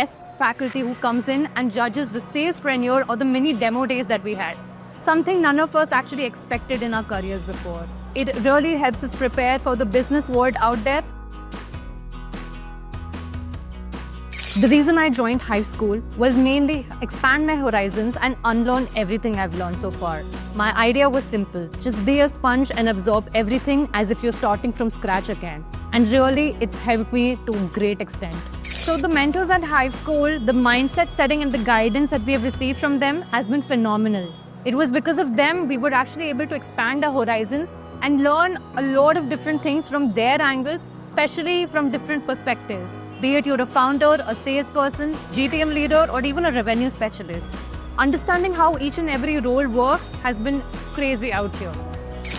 guest faculty who comes in and judges the salespreneur or the mini demo days that we had. Something none of us actually expected in our careers before. It really helps us prepare for the business world out there. The reason I joined Hive School was mainly expand my horizons and unlearn everything I've learned so far. My idea was simple, just be a sponge and absorb everything as if you're starting from scratch again. And really, it's helped me to a great extent. So the mentors at Hive School, the mindset setting and the guidance that we have received from them has been phenomenal. It was because of them we were actually able to expand our horizons and learn a lot of different things from their angles, especially from different perspectives. Be it you're a founder, a salesperson, GTM leader, or even a revenue specialist. Understanding how each and every role works has been crazy out here.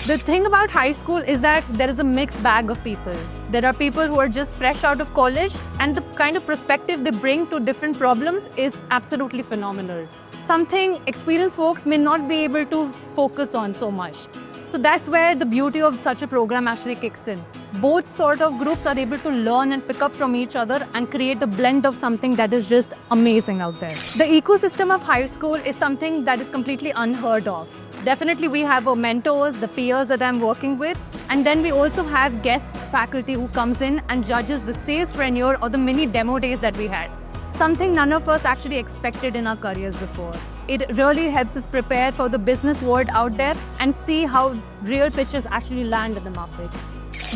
The thing about Hive School is that there is a mixed bag of people. There are people who are just fresh out of college, and the kind of perspective they bring to different problems is absolutely phenomenal. Something experienced folks may not be able to focus on so much. So that's where the beauty of such a program actually kicks in. Both sort of groups are able to learn and pick up from each other and create a blend of something that is just amazing out there. The ecosystem of Hive School is something that is completely unheard of. Definitely we have our mentors, the peers that I'm working with, and then we also have guest faculty who comes in and judges the salespreneur or the mini demo days that we had. Something none of us actually expected in our careers before. It really helps us prepare for the business world out there and see how real pitches actually land in the market.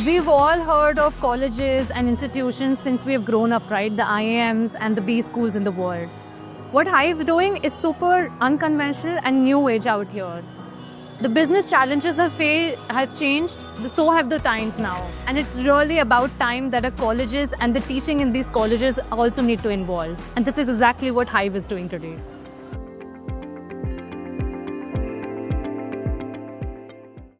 We've all heard of colleges and institutions since we've grown up, right? The IIMs and the B schools in the world. What Hive is doing is super unconventional and new age out here. The business challenges have changed, so have the times now. And it's really about time that our colleges and the teaching in these colleges also need to involve. And this is exactly what Hive is doing today.